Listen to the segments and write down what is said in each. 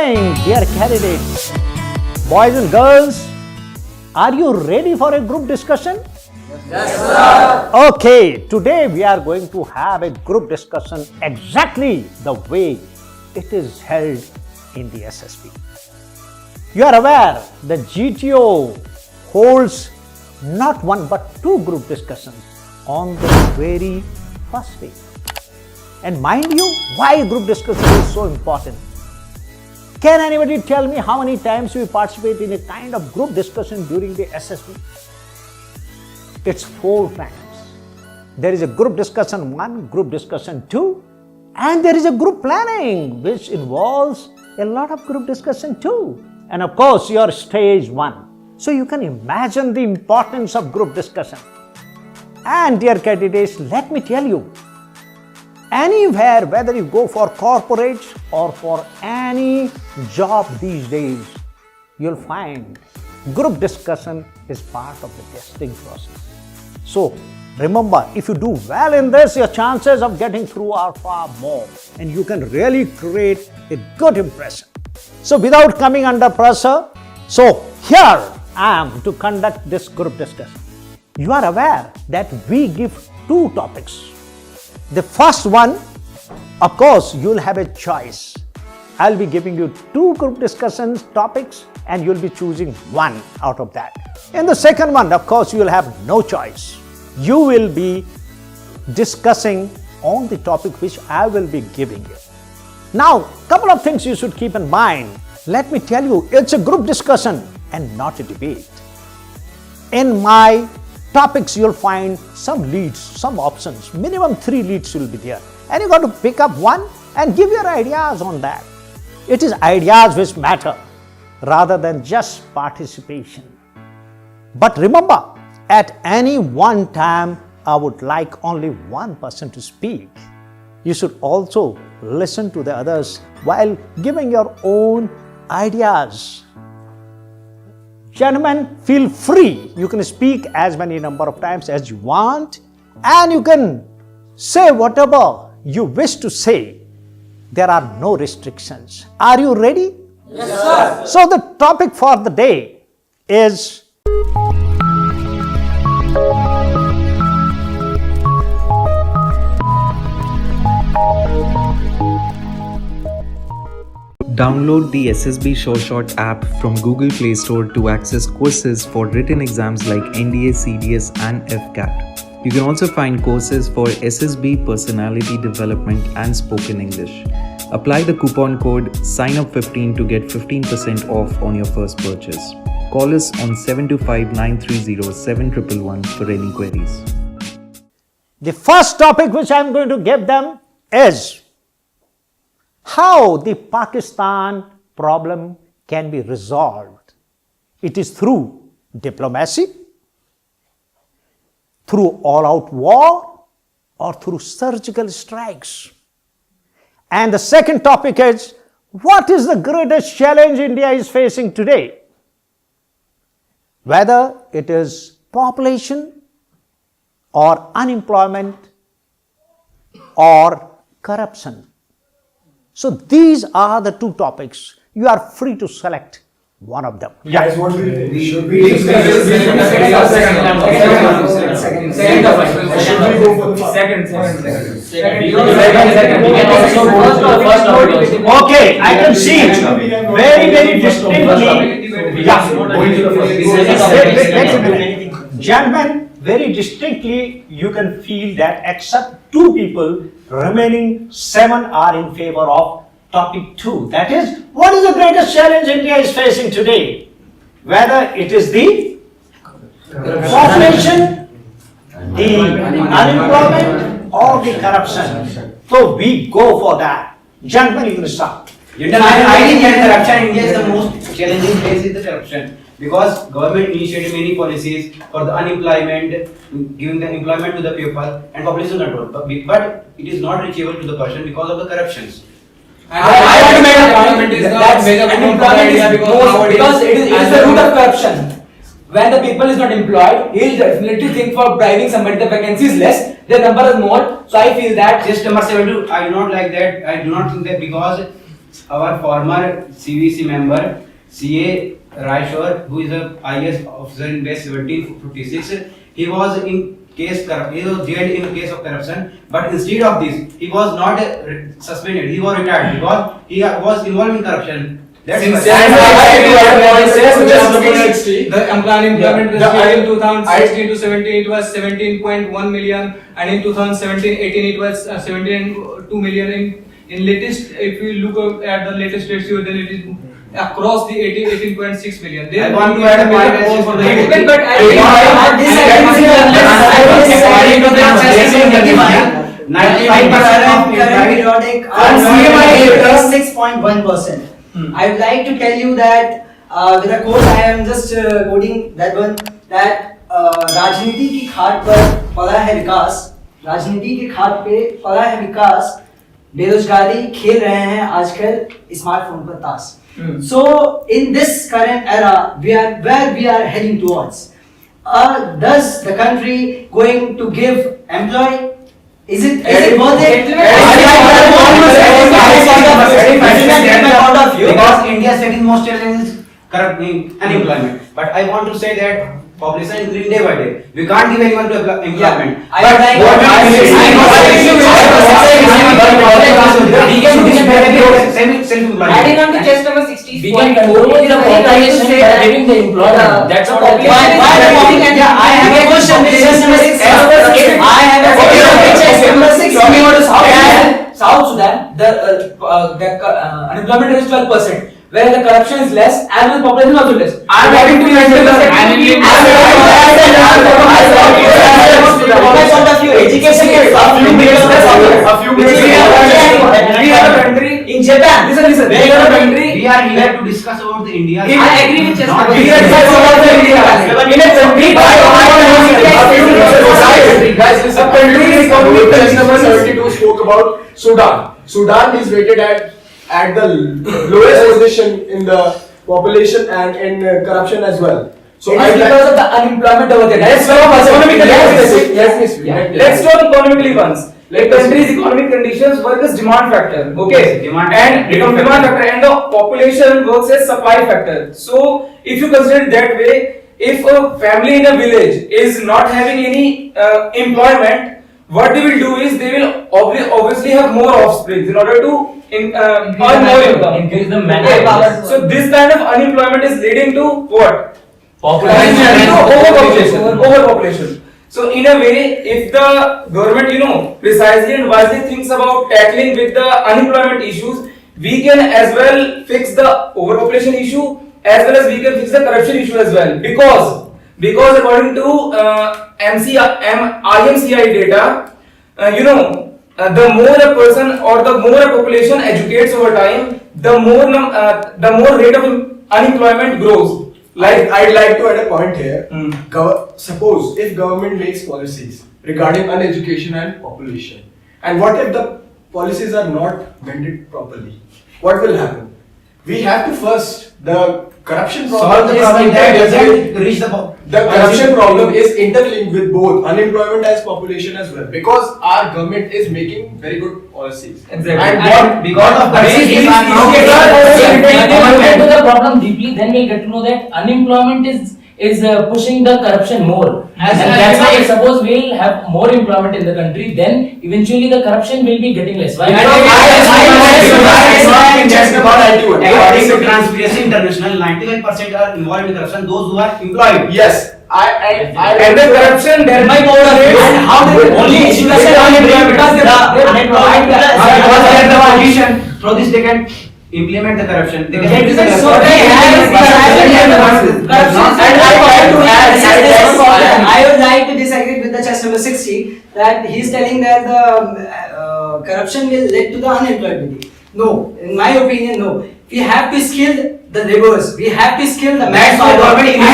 morning, dear candidates. Boys and girls, are you ready for a group discussion? Yes, sir. Okay, today we are going to have a group discussion exactly the way it is held in the SSB. You are aware that GTO holds not one but two group discussions on the very first day. And mind you, why group discussion is so important? Can anybody tell me how many times we participate in a kind of group discussion during the SSB? It's 4 times. There is a group discussion 1, group discussion 2, and there is a group planning which involves a lot of group discussion 2. And of course, your stage 1. So you can imagine the importance of group discussion. And dear candidates, let me tell you, anywhere, whether you go for corporate or for any job these days, you'll find group discussion is part of the testing process. So remember, if you do well in this, your chances of getting through are far more and you can really create a good impression. So without coming under pressure, so here I am to conduct this group discussion. You are aware that we give 2 topics. The first one, of course, you'll have a choice. I'll be giving you 2 group discussions topics and you'll be choosing 1 out of that. In the second one, of course, you'll have no choice. You will be discussing on the topic which I will be giving you. Now, couple of things you should keep in mind. Let me tell you, it's a group discussion and not a debate. In my topics, you'll find some leads, some options. Minimum 3 leads will be there. And you got to pick up 1 and give your ideas on that. It is ideas which matter rather than just participation. But remember, at any one time, I would like only one person to speak. You should also listen to the others while giving your own ideas. Gentlemen, feel free. You can speak as many number of times as you want and you can say whatever you wish to say. There are no restrictions. Are you ready? Yes, sir. So the topic for the day is Download the SSB SureShot app from Google Play Store to access courses for written exams like NDA, CDS and AFCAT. You can also find courses for SSB Personality Development and Spoken English. Apply the coupon code SIGNUP15 to get 15% off on your first purchase. Call us on 725-930-7111 for any queries. the first topic which I am going to give them is how the Pakistan problem can be resolved. It is through diplomacy, through all-out war, or through surgical strikes. And the second topic is, what is the greatest challenge India is facing today? Whether it is population or unemployment or corruption. So these are the 2 topics. You are free to select one of them. Guys, what should we Okay, I can see very distinctly. Gentlemen, very distinctly you can feel that except 2 people, remaining 7 are in favor of topic 2. That is, what is the greatest challenge India is facing today? Whether it is the population, the unemployment or the corruption. So we go for that. Gentlemen, you can start. I think that corruption in India is the most challenging phase is the corruption. Because government initiated many policies for the unemployment, giving the employment to the people and population control. But it is not reachable to the person because of the corruptions. I want to make a point that unemployment is because it is the root of corruption. When the people is not employed, he will definitely think for bribing somebody. The vacancy is less, the number is more. So I feel that Just number 7, I do not like that. I do not think that because our former CVC member, CA Raishwar, who is a IS officer in base 1756, he was jailed in case of corruption, but instead of this, he was not suspended, he was retired because he was involved in corruption. That's Since why. the unemployment in 2016 to 17 it was 17.1 million, and in 2017-18 it was 17.2 million. In latest, if you look at the latest ratio, then it is across the 18.6 million. I want to add a point for the but I according to the 6.1%. I would like to tell you that with a quote I am just quoting that one, that राजनीति की खाट पर पड़ा है विकास, राजनीति की खाट पे पड़ा है विकास, बेरोजगारी खेल रहे हैं आजकल स्मार्टफोन पर ताश. So in this current era, where we are heading towards, does the country going to give employee? Is it worth it? Because India's second most challenge is unemployment. But I want to say that population is increasing day by day. We can't give anyone to employment. Adding on to chest number 60, we can control the population by giving the employment. That's a population. I have a question. Chest number 6. I have a question. Chest number 6. South Sudan, the unemployment rate is 12%, where the corruption is less and the population is also less. I am having to we have a country in Japan. Listen. We have a country. We are here to discuss about the India. I agree with chest number 6. We are discussing about the India. In a country, guys, this country is number 72 spoke about Sudan. Sudan is rated at the lowest position in the population and in corruption as well. So it is because of the unemployment over there. Let's talk economically once. Like country's economic conditions work as demand factor. Okay. Demand factor and the population works as supply factor. So if you consider it that way, if a family in a village is not having any employment, what they will do is they will obviously have more offspring in order to earn more income. Increase the manpower. So this kind of unemployment is leading to what? Population. Overpopulation. So in a way, if the government, precisely and wisely thinks about tackling with the unemployment issues, we can as well fix the overpopulation issue as well as we can fix the corruption issue as well. Because according to IMCI data, the more a person or the more a population educates over time, the more rate of unemployment grows. Like I'd like to add a point here. Suppose if government makes policies regarding uneducation and population, and what if the policies are not mended properly? What will happen? We have to first the corruption problem. The corruption problem is interlinked with both unemployment as population as well, because our government is making very good policies. Exactly. And because of the the problem deeply, then we get to know that unemployment is pushing the corruption more. And that's why suppose we'll have more employment in the country, then eventually the corruption will be getting less. Why? According to Transparency International, 95% are involved in corruption, those who are employed. yes, And the corruption there might be And how they only education Because through this they can implement the corruption. They can I would like to disagree with the chest number 60 that he is telling that the corruption will lead to the unemployability. No, in my opinion, no. We have to skill the laborers. We have to skill the manpower. And I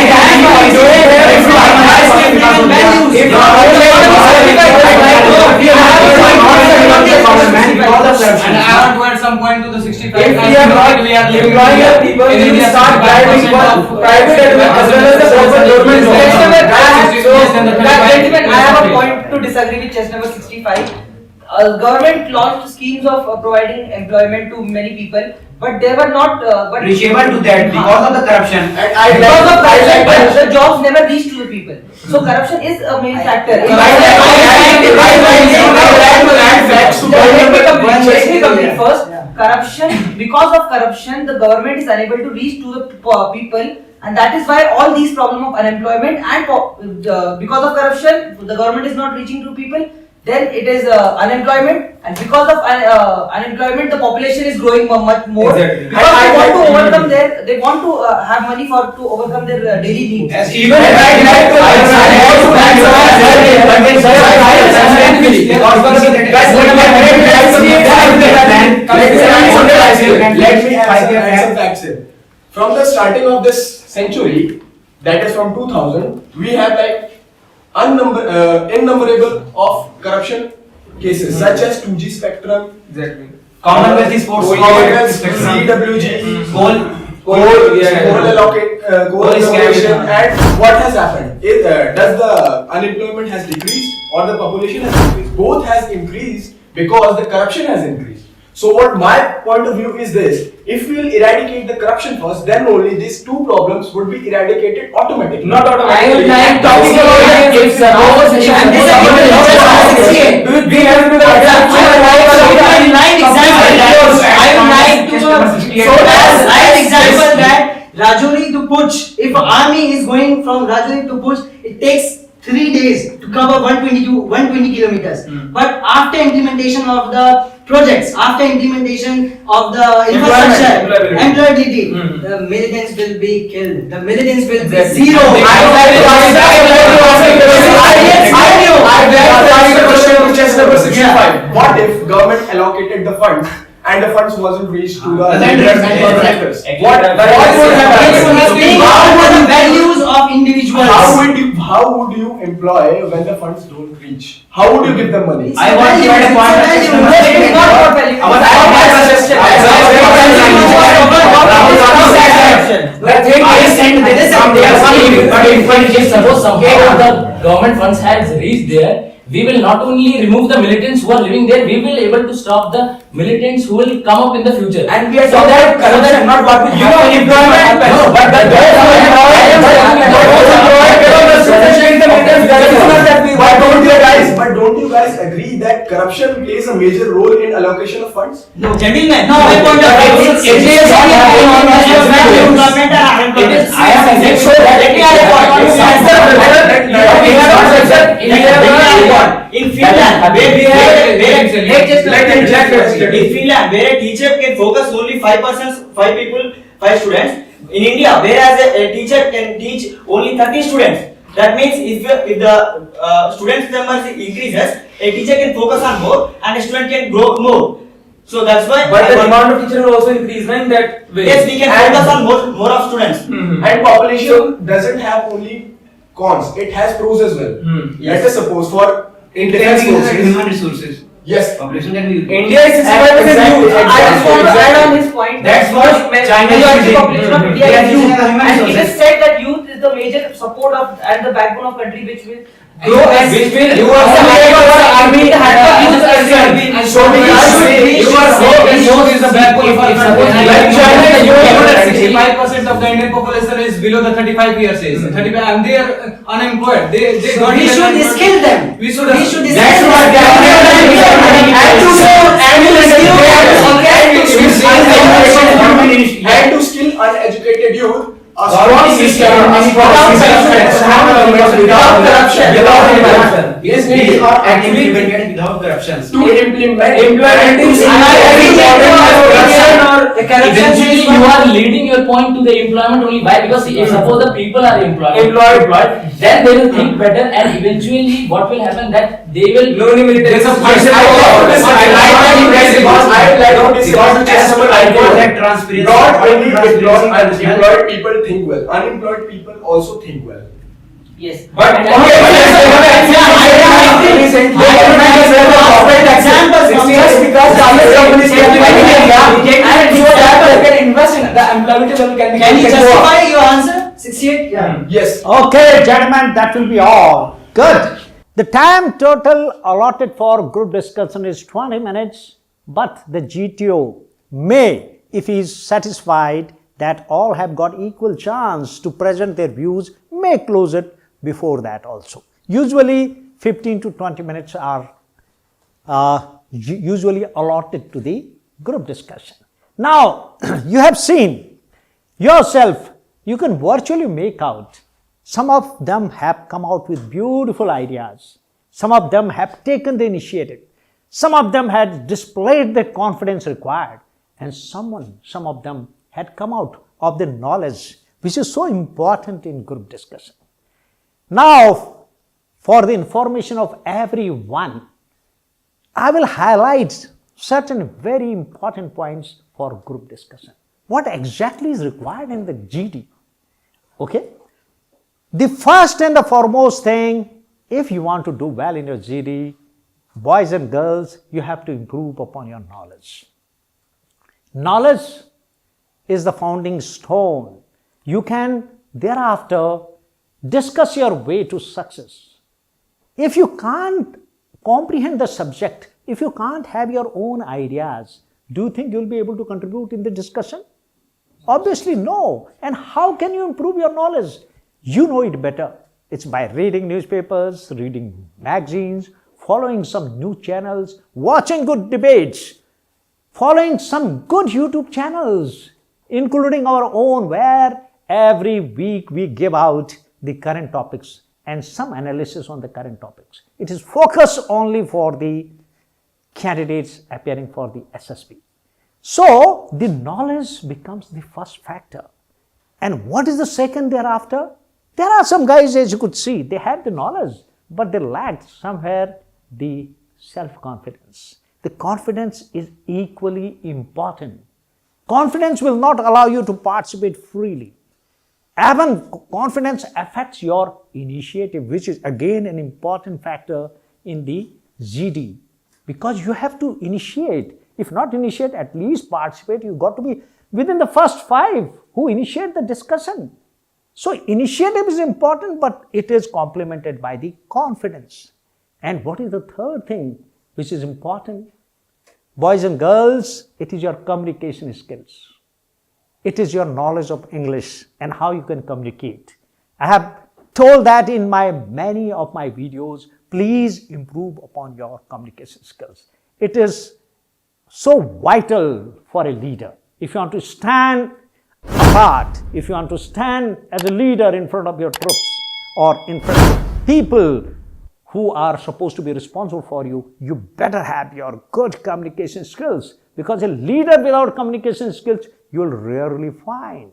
want to add some point to the 65. If we are not employing people, we will start driving private as well as the government. I have a point to disagree with chest number 65. government launched schemes of providing employment to many people, but they were not reachable to that because of the corruption. And I because of corruption, like the jobs never reach to the people. So corruption is a main factor. Let me complete first. Corruption, because of corruption, the government is unable to reach to the people, and that is why all these problem of unemployment and because of corruption, the government is not reaching to people. Then it is unemployment, and because of unemployment, the population is growing much more. Exactly. Because they want to overcome they want to have money to overcome their daily needs. Even let me add some facts here. From the starting of this century, that is from 2000, we have like innumerable of corruption cases such as 2G spectrum, exactly. Commonwealth is sports. CWG, coal allocation, and what has happened? Does the unemployment has decreased or the population has increased? Both has increased because the corruption has increased. So what my point of view is this: if we will eradicate the corruption first, then only these two problems would be eradicated automatically. Not automatically. I would like talking about if suppose we have to do example that Rajouri to Puch, if army is going from Rajouri to Puch, it takes 3 days to cover 120 kilometers. But after implementation of the projects, after implementation of the infrastructure, employability, the militants will be killed. The militants will be zero. What if government allocated the funds and the funds wasn't reached to the lenders and contractors? What would have happened? The values of individuals. How would you employ when the funds don't reach? How would you give them money? I want to add a suppose somehow the government funds has reached there, we will not only remove the militants who are living there, we will able to stop the militants who will come up in the future. And we are so that corruption, not what we employment. No, but but don't you guys agree that corruption plays a major role in allocation of funds? No, gentlemen. No, my point of view. In Finland, where a teacher can focus only 5 students. In India, whereas a teacher can teach only 30 students. That means if the students numbers increases, a teacher can focus on more and a student can grow more. So that's why. But the demand of teacher will also increase in that way. Yes, we can focus on more of students. And population doesn't have only cons; it has pros as well. Let us suppose for defense forces, human resources. yes, Population can be. India is 65% youth. I just want to add on his point. That's what China is majority doing. population of India They are is using youth. the human And it is resources. said that youth is the major support of and the backbone of country which will Grow and which will you are army and so you are youth is the backbone of our country. Like China, you are 65% of the Indian population is below the 35 years age. 35, and they are unemployed. They got we should skill them. We should skill That's what and to skill uneducated youth. A strong system without corruption. Yes, We are actually implemented without corruption. to implement Eventually, you are leading your point to the employment only. Why? Because if suppose the people are employed, then they will think better, and eventually, what will happen that they will. No limit. There's a not only employed people think well, unemployed people also think well. Yes. But Can you justify your answer? 68? Yeah. Yes. Okay, gentlemen, that will be all. Good. The time total allotted for group discussion is 20 minutes, but the GTO may, if he is satisfied that all have got equal chance to present their views, may close it before that also. Usually 15 to 20 minutes are usually allotted to the group discussion. Now, you have seen yourself, you can virtually make out some of them have come out with beautiful ideas. Some of them have taken the initiative. Some of them had displayed the confidence required. And some of them had come out of the knowledge which is so important in group discussion. Now, for the information of everyone, I will highlight certain very important points for group discussion. What exactly is required in the GD? Okay? The first and the foremost thing, if you want to do well in your GD, boys and girls, you have to improve upon your knowledge. Knowledge is the founding stone. You can thereafter discuss your way to success. If you can't comprehend the subject, if you can't have your own ideas, do you think you'll be able to contribute in the discussion? Obviously no. And how can you improve your knowledge? You know it better. It's by reading newspapers, reading magazines, following some new channels, watching good debates, following some good YouTube channels, including our own, where every week we give out the current topics and some analysis on the current topics. It is focused only for the candidates appearing for the SSB. So, the knowledge becomes the first factor. And what is the second thereafter? There are some guys, as you could see, they had the knowledge, but they lacked somewhere the self-confidence. The confidence is equally important. Confidence will not allow you to participate freely. Even confidence affects your initiative, which is again an important factor in the GD, because you have to initiate. If not initiate, at least participate. You got to be within the first 5 who initiate the discussion. So initiative is important, but it is complemented by the confidence. And what is the third thing which is important? Boys and girls, it is your communication skills. It is your knowledge of English and how you can communicate. I have told that in many of my videos. Please improve upon your communication skills. It is so vital for a leader. If you want to stand apart, if you want to stand as a leader in front of your troops or in front of people who are supposed to be responsible for you, you better have your good communication skills, because a leader without communication skills you will rarely find.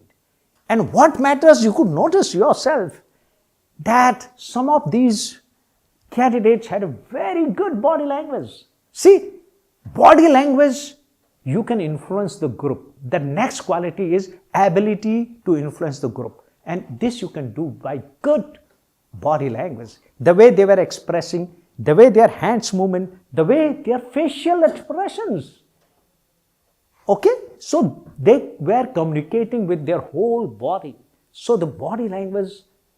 And what matters, you could notice yourself that some of these candidates had a very good body language. See, body language, you can influence the group. The next quality is ability to influence the group. And this you can do by good body language. The way they were expressing, the way their hands movement, the way their facial expressions. Okay? So they were communicating with their whole body. So the body language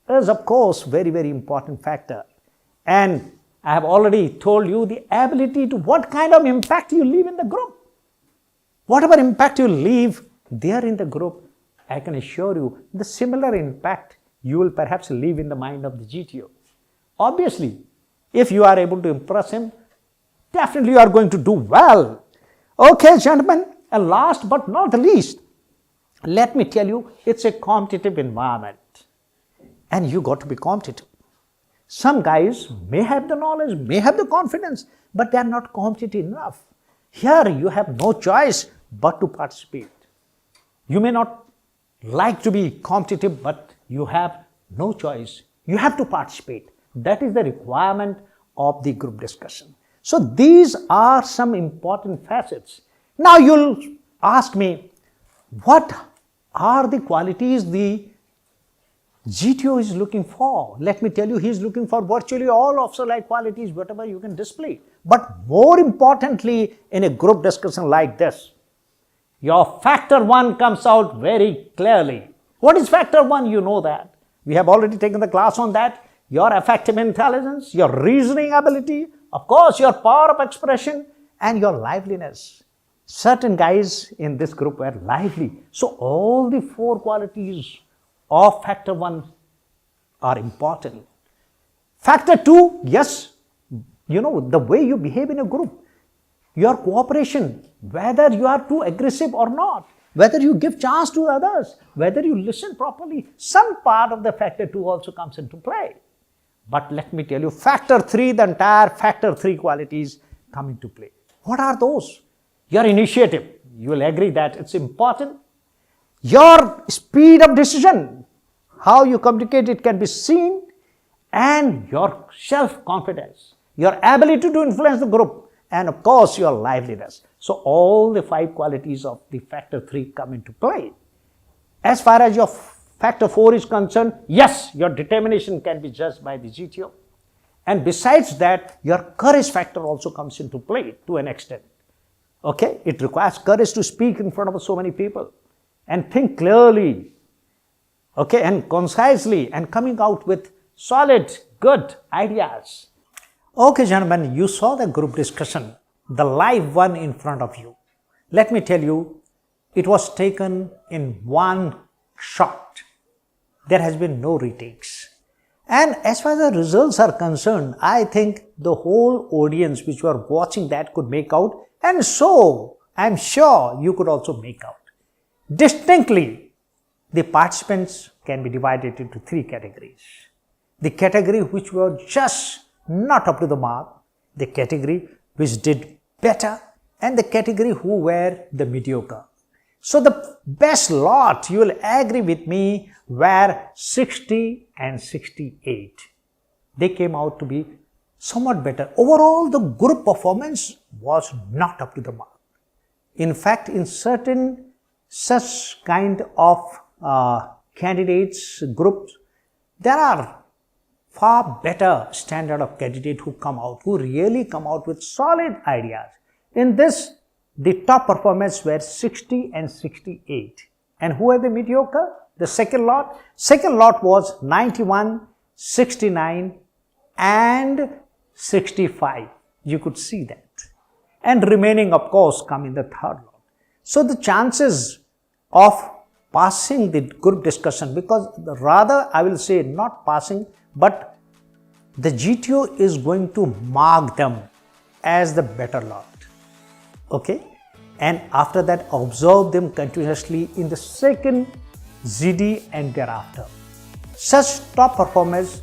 is of course very, very important factor. And I have already told you the ability to what kind of impact you leave in the group. Whatever impact you leave there in the group, I can assure you the similar impact you will perhaps leave in the mind of the GTO. Obviously, if you are able to impress him, definitely you are going to do well. Okay, gentlemen, and last but not the least, let me tell you, it's a competitive environment and you got to be competitive. Some guys may have the knowledge, may have the confidence, but they are not competitive enough. Here you have no choice but to participate. You may not like to be competitive, but you have no choice. You have to participate. That is the requirement of the group discussion. So these are some important facets. Now you'll ask me, what are the qualities the GTO is looking for? Let me tell you, he is looking for virtually all officer-like qualities, whatever you can display. But more importantly, in a group discussion like this, your factor 1 comes out very clearly. What is factor 1? You know that. We have already taken the class on that. your effective intelligence, your reasoning ability, of course, your power of expression, and your liveliness. Certain guys in this group were lively. So all the 4 qualities of factor 1 are important. Factor 2, yes, the way you behave in a group, your cooperation, whether you are too aggressive or not, whether you give chance to others, whether you listen properly, some part of the factor 2 also comes into play. But let me tell you, factor 3, the entire factor 3 qualities come into play. What are those? Your initiative, you will agree that it's important. Your speed of decision, how you communicate, it can be seen, and your self-confidence, your ability to influence the group, and of course your liveliness. So all the 5 qualities of the factor 3 come into play. As far as your factor 4 is concerned, yes, your determination can be judged by the GTO. And besides that, your courage factor also comes into play to an extent. Okay, it requires courage to speak in front of so many people and think clearly, okay, and concisely, and coming out with solid, good ideas. Okay, gentlemen, you saw the group discussion, the live one in front of you. Let me tell you, it was taken in one shot. There has been no retakes. And as far as the results are concerned, I think the whole audience which were watching that could make out, and so I'm sure you could also make out. Distinctly, the participants can be divided into 3 categories. The category which were just not up to the mark, the category which did better, and the category who were the mediocre. So the best lot, you will agree with me, were 60 and 68. They came out to be somewhat better. Overall, the group performance was not up to the mark. In fact, in certain such kind of candidates groups, there are far better standard of candidate who come out, who really come out with solid ideas. In this, the top performers were 60 and 68. And who are the mediocre? The second lot? Second lot was 91, 69 and 65. You could see that. And remaining, of course, come in the third lot. So the chances of passing the group discussion, because rather I will say not passing, but the GTO is going to mark them as the better lot. Okay? And after that, observe them continuously in the second ZD and thereafter. Such top performers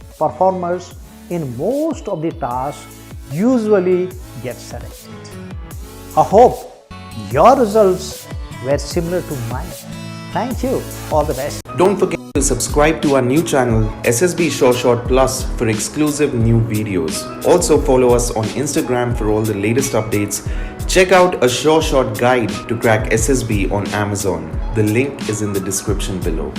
in most of the tasks usually get selected. I hope your results were similar to mine. Thank you. All the best. Don't forget to subscribe to our new channel SSB Short Plus for exclusive new videos. Also follow us on Instagram for all the latest updates. Check out a short guide to crack SSB on Amazon. The link is in the description below.